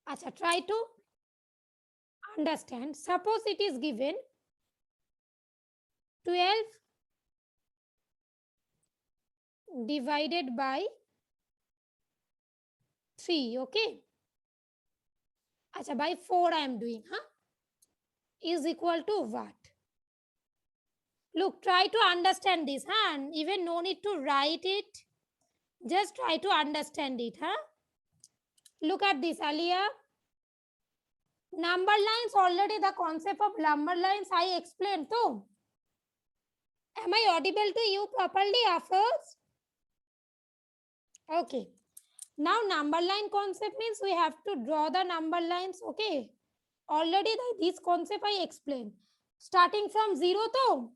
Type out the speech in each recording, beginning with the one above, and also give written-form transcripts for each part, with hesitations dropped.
अच्छा, try to understand. Suppose it is given 12 divided by 3, okay? Acha, by 4 I am doing, huh? Is equal to what? Look, try to understand this, huh? And even no need to write it. Just try to understand it, huh? Look at this, Alia. Number lines, already the concept of number lines I explained too. Am I audible to you properly, Afros? Okay. Now number line concept means we have to draw the number lines, okay? Already this concept I explained. Starting from 0 though.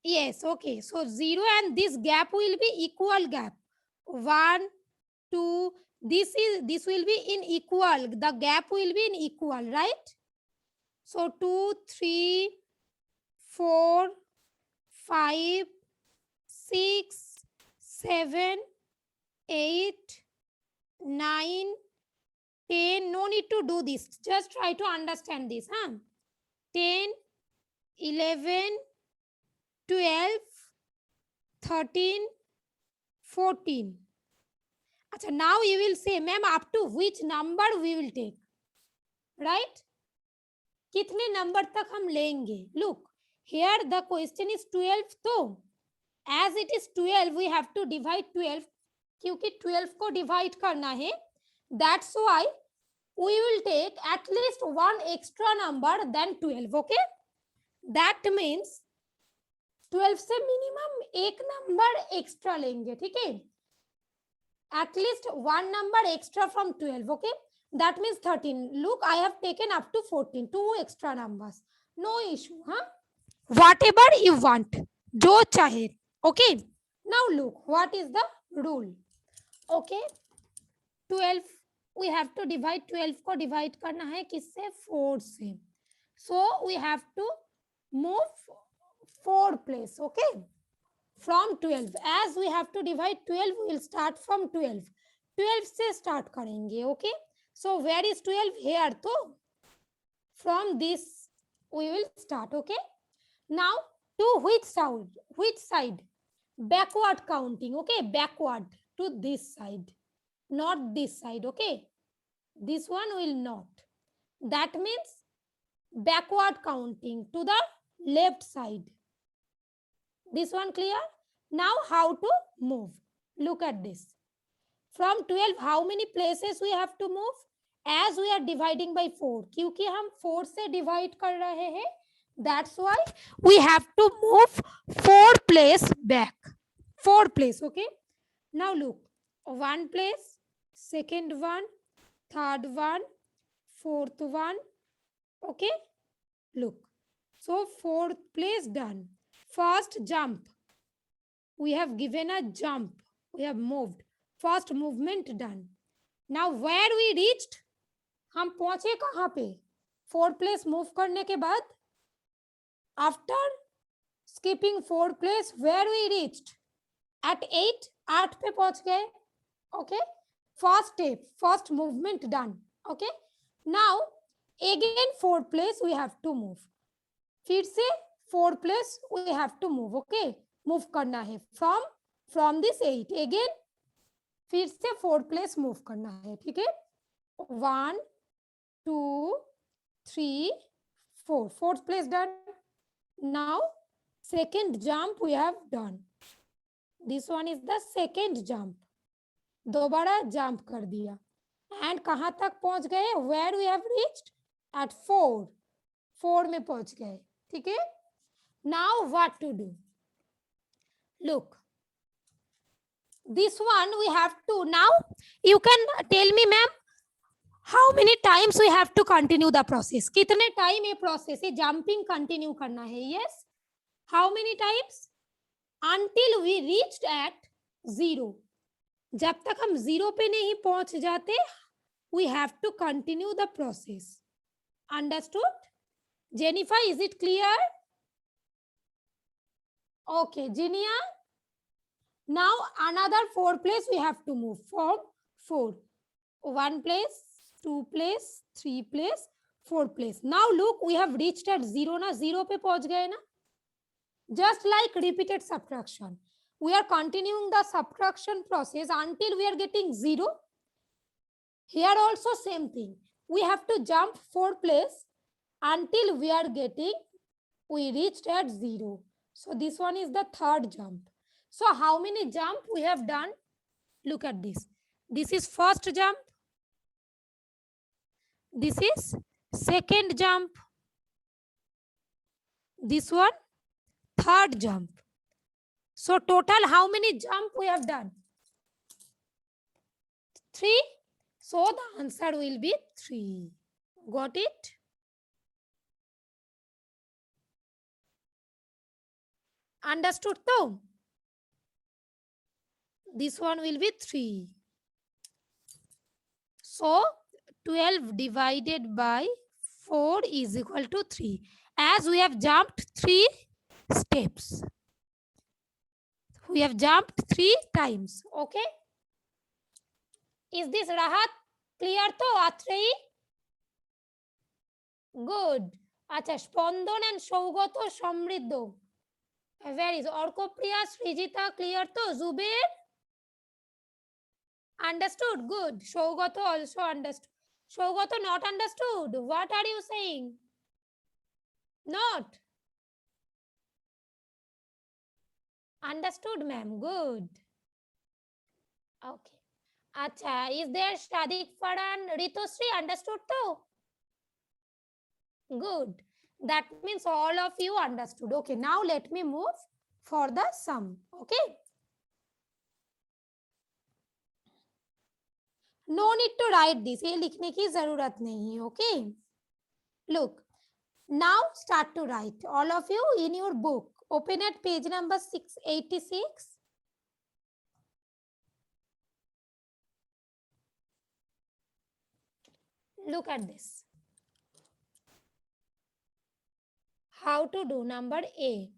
Yes, okay. So 0 and this gap will be equal gap. 1, 2, this will be in equal. The gap will be in equal, right? So 2, 3, 4, 5, 6, 7, 8, 9, 10. No need to do this. Just try to understand this. 10, 11, 12, 13, 14. Achha, now you will say, ma'am, up to which number we will take? Right? कितने number तक हम लेंगे? Look, here the question is 12 तो. As it is 12, we have to divide 12. क्योंकि 12 को divide करना है. That's why we will take at least one extra number than 12, okay? That means 12 से minimum एक number extra लेंगे, ठीक है? At least one number extra from 12, okay? That means 13. Look, I have taken up to 14, 2 extra numbers. No issue, huh? Whatever you want, जो चाहे, okay? Now look, what is the rule? Okay, 12 we have to divide 12 को divide करना है किससे? 4 से. So we have to move 4 place, okay? From 12. As we have to divide 12, we will start from 12. 12 से start करेंगे, okay? So where is 12? Here तो. From this we will start, okay? Now to which side? Which side? Backward counting, okay? Backward to this side, not this side, okay? This one will not. That means backward counting to the left side. This one clear? Now how to move? Look at this. From 12, how many places we have to move? As we are dividing by 4. क्योंकि हम 4 से divide कर रहे हैं. That's why we have to move 4 place back. 4 place, okay? Now look. 1 place, second one, third one, fourth one, okay? Look. So 4th place done. First jump. We have given a jump. We have moved. First movement done. Now where we reached? हम पहुंचे कहाँ पे? 4 place move करने के बाद after skipping 4 place, where we reached? At 8. 8 पे पहुंच गए. Okay? First step, first movement done. Okay? Now again 4 place we have to move. फिर से 4 place we have to move. Okay? Move करना है from this 8. Again फिर से 4 place move करना है. ठीक है? 1, 2, 3, 4. 4th place done. Now second jump we have done. This one is the second jump. दोबारा jump कर दिया. And कहाँ तक पहुंच गए? Where we have reached? At 4. 4 में पहुंच गए. ठीक है? Now what to do? Look. This one we have to. Now you can tell me, ma'am, how many times we have to continue the process? कितने time ये process ये jumping continue करना है? Yes. How many times? Until we reached at 0. जब तक हम 0 पे नहीं पहुंच जाते, we have to continue the process. Understood? Jennifer, is it clear? Okay, Jinia. Now another 4 place we have to move from 4. 1 place, 2 place, 3 place, 4 place. Now look, we have reached at 0 na, 0 pe pahunch gaye na. Just like repeated subtraction, we are continuing the subtraction process until we are getting 0. Here also same thing. We have to jump 4 place until we are getting, we reached at 0. So this one is the third jump. So how many jump we have done? Look at this. This is first jump. This is second jump. This one third jump. So total how many jump we have done? 3. So the answer will be 3. Got it? Understood though? This one will be 3. So 12 divided by 4 is equal to 3. As we have jumped 3 steps. We have jumped 3 times. Okay? Is this Rahat clear to Atreyi? Good. Acha, Spondon and Shaugato Samriddho. Where is Orkopriya, Srijita clear to? Zubair? Understood? Good. Shaugato also understood. Shaugato not understood. What are you saying? Not. Understood, ma'am. Good. Okay. Acha, is there Shadik Faran, Ritosri? Understood too? Good. That means all of you understood. Okay, now let me move for the sum. Okay. No need to write this. ये लिखने की जरूरत नहीं है. Okay. Look. Now start to write. All of you in your book. Open at page number 686. Look at this. How to do number A.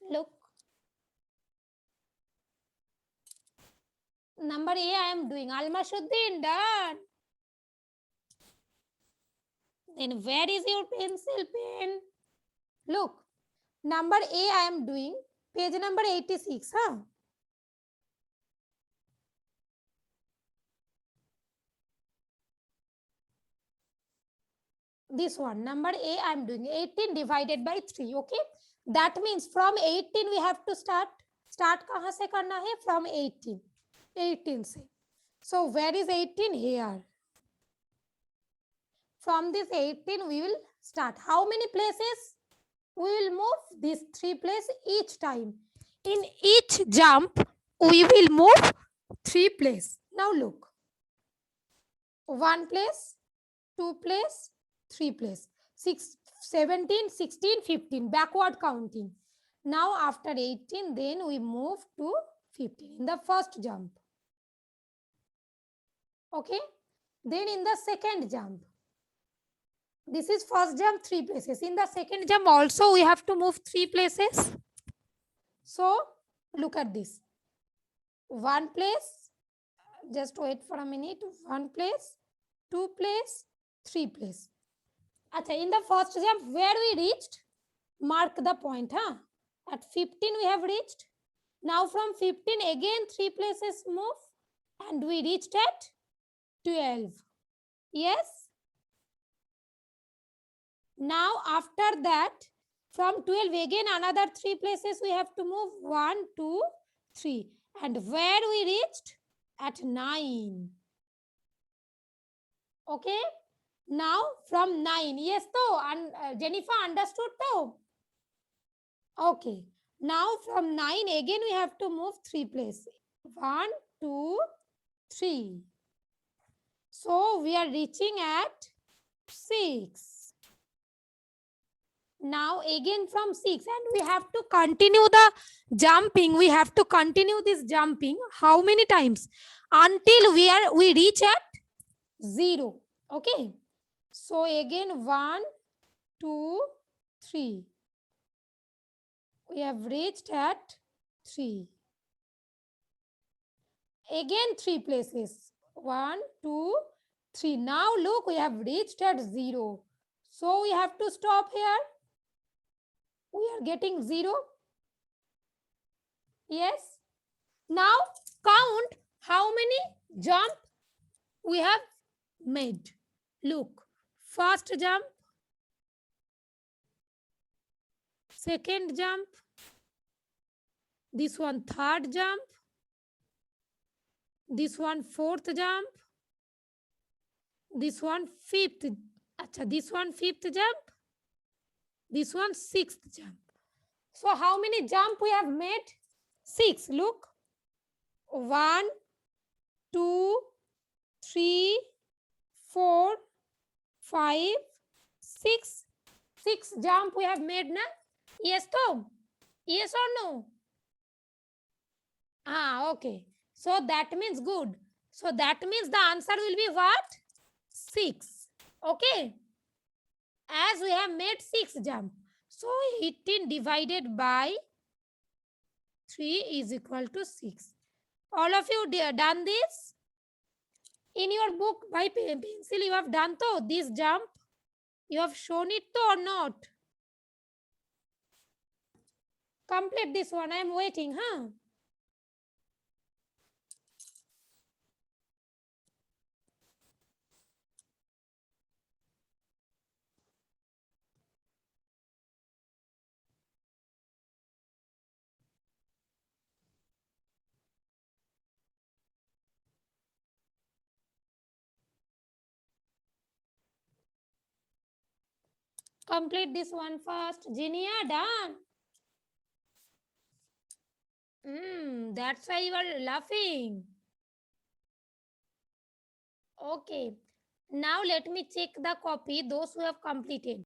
Look. Number A I am doing. Almashuddin done. Then where is your pencil pen? Look. Number A I am doing. Page number 86. Huh? This one. Number A I am doing. 18 divided by 3. Okay. That means from 18 we have to start. Start kahan se karna hai? From 18. 18 se. So where is 18? Here. From this 18 we will start. How many places? We will move these 3 places each time. In each jump we will move 3 places. Now look. 1 place, 2 place, 3 place. 6, 17, 16, 15. Backward counting. Now after 18 then we move to 15 in the first jump. Okay. Then in the second jump. This is first jump 3 places. In the second jump also we have to move 3 places. So look at this. 1 place. Just wait for a minute. 1 place, 2 place, 3 place. Achha, in the first jump where we reached? Mark the point. Huh? At 15 we have reached. Now from 15 again 3 places move. And we reached at 12. Yes? Now after that, from 12 again another 3 places we have to move. 1, 2, 3. And where we reached? At 9. Okay? Now from 9. Yes, though. Jennifer understood though? Okay. Now from 9 again we have to move 3 places. 1, 2, 3. So we are reaching at 6. Now again from 6 and we have to continue the jumping. We have to continue this jumping. How many times? Until we reach at 0. Okay. So again 1, 2, 3. We have reached at 3. Again 3 places. 1, 2, 3. Now look, we have reached at 0. So we have to stop here. We are getting 0. Yes. Now count how many jump we have made. Look, first jump, second jump, this one third jump, this one fourth jump, this one fifth, this one fifth jump, this one sixth jump. So how many jump we have made? 6. Look, 1, 2, 3, 4, 5, 6. 6 jump we have made, na? Yes, Tom? Yes or no? Okay. So that means good. So that means the answer will be what? 6. Okay. As we have made 6 jump. So 18 divided by 3 is equal to 6. All of you done this? In your book by pencil you have done this jump? You have shown it or not? Complete this one. I am waiting, huh? Complete this one first. Jinia, done. That's why you are laughing. Okay. Now let me check the copy, those who have completed.